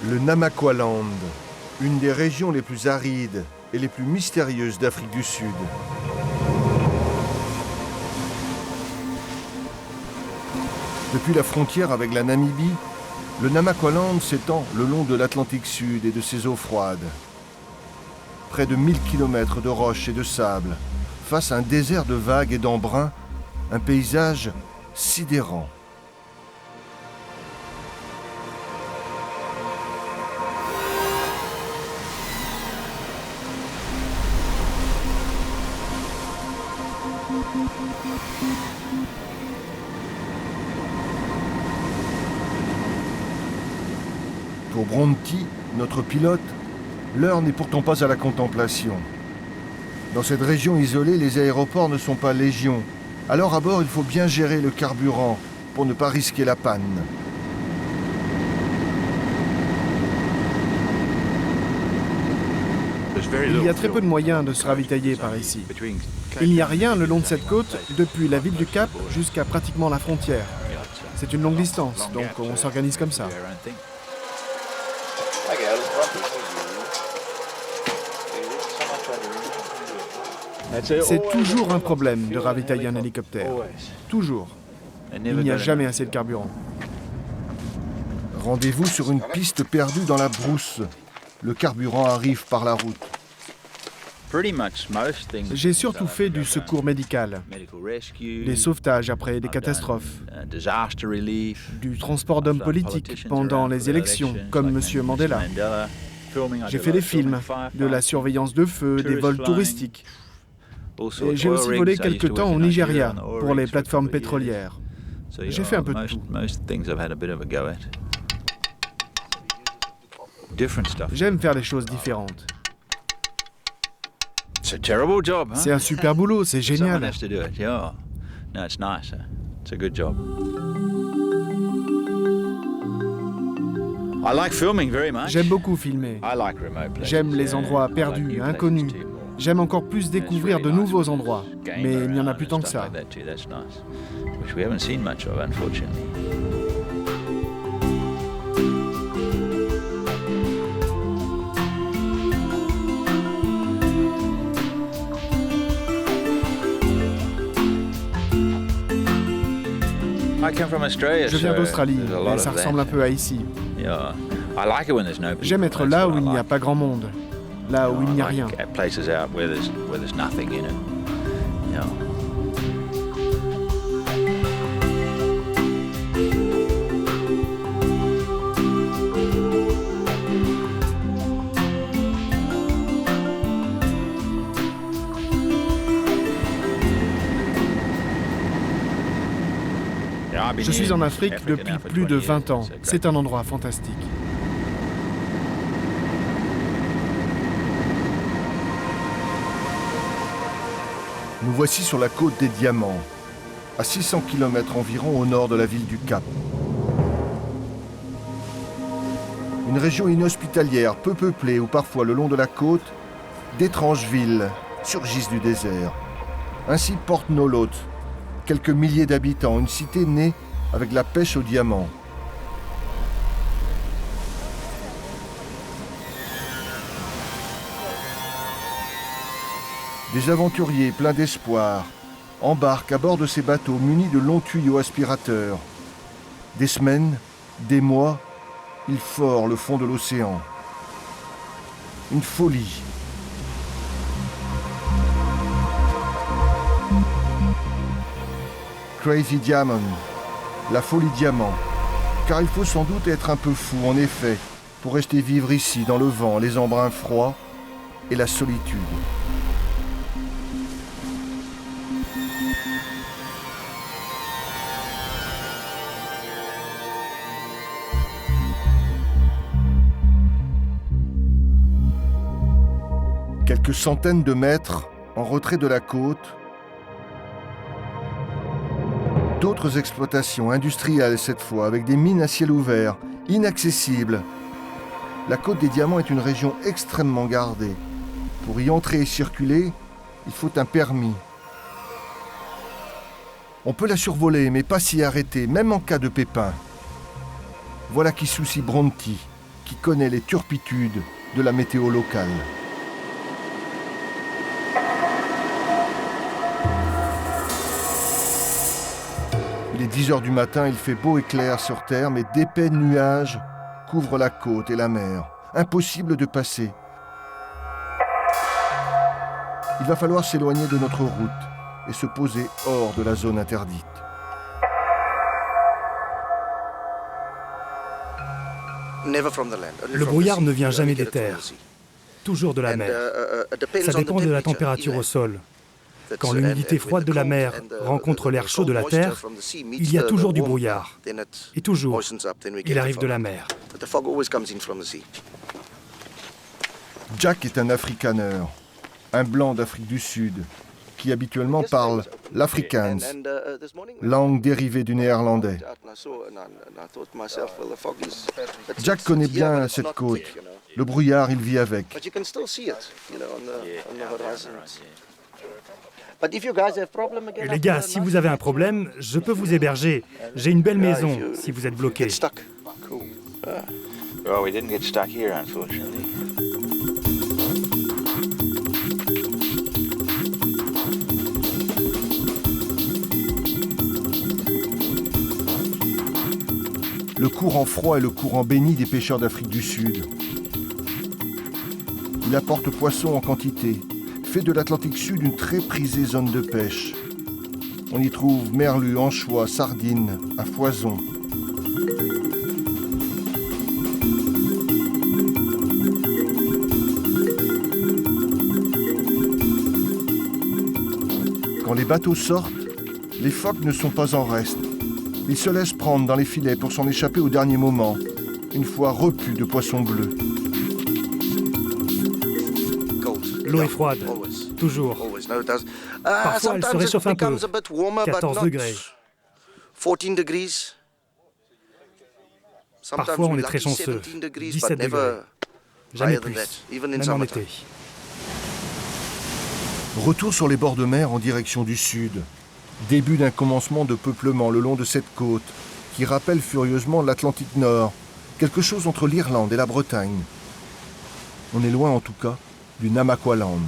Le Namaqualand, une des régions les plus arides et les plus mystérieuses d'Afrique du Sud. Depuis la frontière avec la Namibie, le Namaqualand s'étend le long de l'Atlantique Sud et de ses eaux froides. Près de 1000 km de roches et de sable, face à un désert de vagues et d'embruns, un paysage sidérant. Pour Bronti, notre pilote, l'heure n'est pourtant pas à la contemplation. Dans cette région isolée, les aéroports ne sont pas légion. Alors à bord, il faut bien gérer le carburant pour ne pas risquer la panne. Il y a très peu de moyens de se ravitailler par ici. Il n'y a rien le long de cette côte, depuis la ville du Cap jusqu'à pratiquement la frontière. C'est une longue distance, donc on s'organise comme ça. C'est toujours un problème de ravitailler un hélicoptère. Toujours. Il n'y a jamais assez de carburant. Rendez-vous sur une piste perdue dans la brousse. Le carburant arrive par la route. J'ai surtout fait du secours médical, des sauvetages après des catastrophes, du transport d'hommes politiques pendant les élections, comme M. Mandela. J'ai fait des films, de la surveillance de feu, des vols touristiques. Et j'ai aussi volé quelque temps au Nigeria pour les plateformes pétrolières. J'ai fait un peu de tout. J'aime faire des choses différentes. C'est un super boulot, c'est génial. J'aime beaucoup filmer. J'aime les endroits perdus, inconnus. J'aime encore plus découvrir de nouveaux endroits, mais il n'y en a plus tant que ça. Je viens d'Australie, et ça ressemble un peu à ici. J'aime être là où il n'y a pas grand monde, là où il n'y a rien. Je suis en Afrique depuis plus de 20 ans. C'est un endroit fantastique. Nous voici sur la côte des Diamants, à 600 km environ au nord de la ville du Cap. Une région inhospitalière, peu peuplée, où parfois le long de la côte, d'étranges villes surgissent du désert. Ainsi Port Nolot, quelques milliers d'habitants, une cité née avec la pêche au diamant. Des aventuriers pleins d'espoir embarquent à bord de ces bateaux munis de longs tuyaux aspirateurs. Des semaines, des mois, ils forent le fond de l'océan. Une folie. Crazy Diamond, la folie diamant. Car il faut sans doute être un peu fou, en effet, pour rester vivre ici, dans le vent, les embruns froids et la solitude. Quelques centaines de mètres en retrait de la côte, d'autres exploitations industrielles cette fois, avec des mines à ciel ouvert, inaccessibles. La côte des Diamants est une région extrêmement gardée. Pour y entrer et circuler, il faut un permis. On peut la survoler, mais pas s'y arrêter, même en cas de pépin. Voilà qui soucie Bronti, qui connaît les turpitudes de la météo locale. Il est 10 heures du matin, il fait beau et clair sur terre, mais d'épais nuages couvrent la côte et la mer. Impossible de passer. Il va falloir s'éloigner de notre route et se poser hors de la zone interdite. Le brouillard ne vient jamais des terres, toujours de la mer. Ça dépend de la température au sol. Quand l'humidité froide de la mer rencontre l'air chaud de la terre, il y a toujours du brouillard. Et toujours, il arrive de la mer. Jack est un afrikaner, un blanc d'Afrique du Sud, qui habituellement parle l'afrikaans, langue dérivée du néerlandais. Jack connaît bien cette côte. Le brouillard, il vit avec. Et les gars, si vous avez un problème, je peux vous héberger. J'ai une belle maison si vous êtes bloqué. Le courant froid est le courant béni des pêcheurs d'Afrique du Sud. Il apporte poissons en quantité, fait de l'Atlantique Sud une très prisée zone de pêche. On y trouve merlus, anchois, sardines, à foison. Quand les bateaux sortent, les phoques ne sont pas en reste. Ils se laissent prendre dans les filets pour s'en échapper au dernier moment, une fois repus de poissons bleus. L'eau est froide, toujours. Parfois, elle se réchauffe un peu, 14 degrés. Parfois, on est très chanceux, 17 degrés. Jamais plus, même en été. Retour sur les bords de mer en direction du sud. Début d'un commencement de peuplement le long de cette côte qui rappelle furieusement l'Atlantique Nord, quelque chose entre l'Irlande et la Bretagne. On est loin en tout cas du Namaqualand.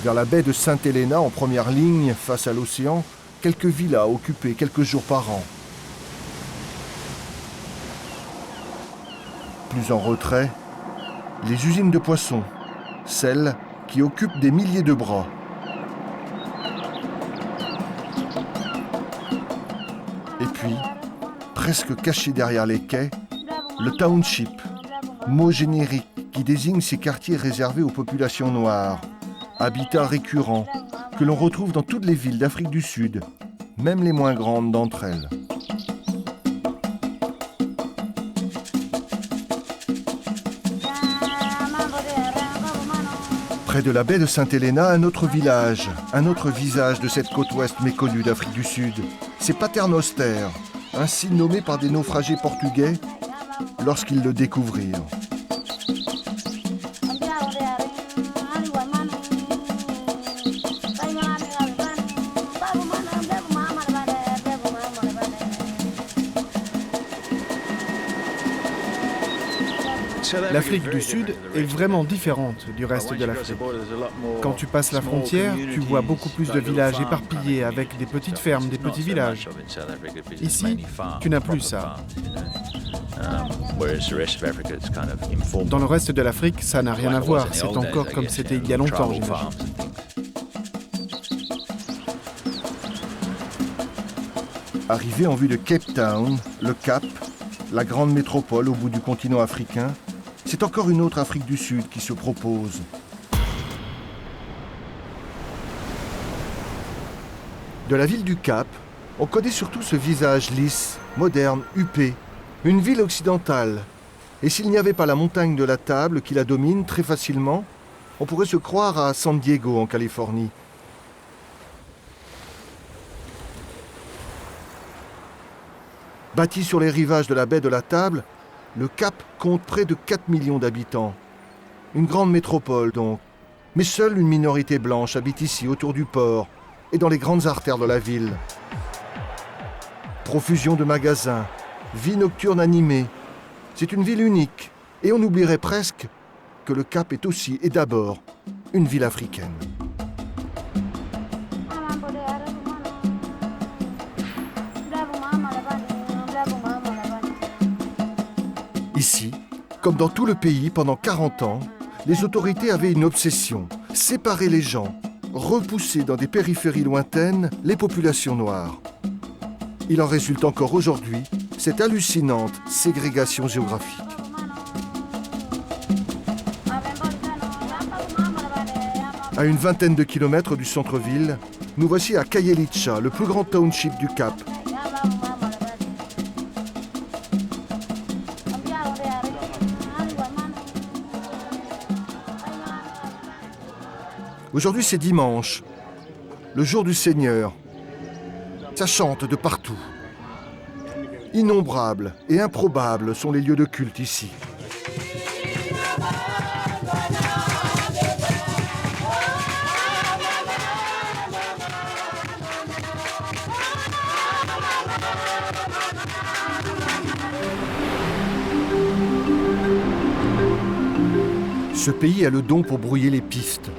Vers la baie de Sainte-Helena, en première ligne face à l'océan, quelques villas occupées quelques jours par an. Plus en retrait, les usines de poissons, celles qui occupent des milliers de bras. Et puis, presque caché derrière les quais, le township, mot générique qui désigne ces quartiers réservés aux populations noires, habitats récurrents que l'on retrouve dans toutes les villes d'Afrique du Sud, même les moins grandes d'entre elles. Près de la baie de Sainte-Helena, un autre village, un autre visage de cette côte ouest méconnue d'Afrique du Sud. C'est Paternoster, ainsi nommé par des naufragés portugais lorsqu'ils le découvrirent. L'Afrique du Sud est vraiment différente du reste de l'Afrique. Quand tu passes la frontière, tu vois beaucoup plus de villages éparpillés avec des petites fermes, des petits villages. Ici, tu n'as plus ça. Dans le reste de l'Afrique, ça n'a rien à voir. C'est encore comme c'était il y a longtemps, j'imagine. Arrivé en vue de Cape Town, le Cap, la grande métropole au bout du continent africain, c'est encore une autre Afrique du Sud qui se propose. De la ville du Cap, on connaît surtout ce visage lisse, moderne, huppé, une ville occidentale. Et s'il n'y avait pas la montagne de la Table qui la domine très facilement, on pourrait se croire à San Diego en Californie. Bâti sur les rivages de la baie de la Table, le Cap compte près de 4 millions d'habitants. Une grande métropole donc. Mais seule une minorité blanche habite ici autour du port et dans les grandes artères de la ville. Profusion de magasins, vie nocturne animée, C'est une ville unique, et on oublierait presque que le Cap est aussi et d'abord une ville africaine. Ici, comme dans tout le pays, pendant 40 ans, les autorités avaient une obsession, séparer les gens, repousser dans des périphéries lointaines les populations noires. Il en résulte encore aujourd'hui cette hallucinante ségrégation géographique. À une vingtaine de kilomètres du centre-ville, nous voici à Khayelitsha, le plus grand township du Cap. Aujourd'hui, c'est dimanche, le jour du Seigneur. Ça chante de partout. Innombrables et improbables sont les lieux de culte ici. Ce pays a le don pour brouiller les pistes.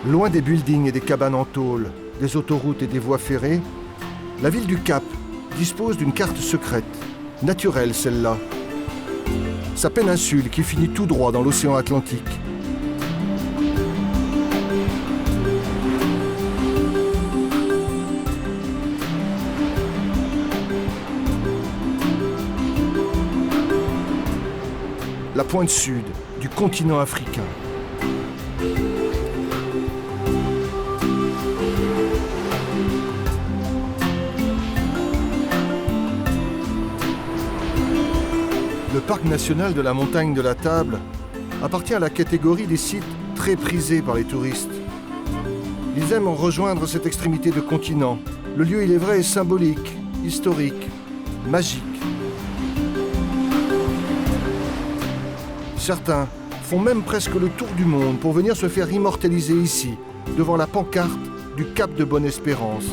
Loin des buildings et des cabanes en tôle, des autoroutes et des voies ferrées, la ville du Cap dispose d'une carte secrète, naturelle celle-là. Sa péninsule qui finit tout droit dans l'océan Atlantique. La pointe sud du continent africain. Le parc national de la montagne de la Table appartient à la catégorie des sites très prisés par les touristes. Ils aiment rejoindre cette extrémité de continent. Le lieu, il est vrai, est symbolique, historique, magique. Certains font même presque le tour du monde pour venir se faire immortaliser ici, devant la pancarte du Cap de Bonne-Espérance,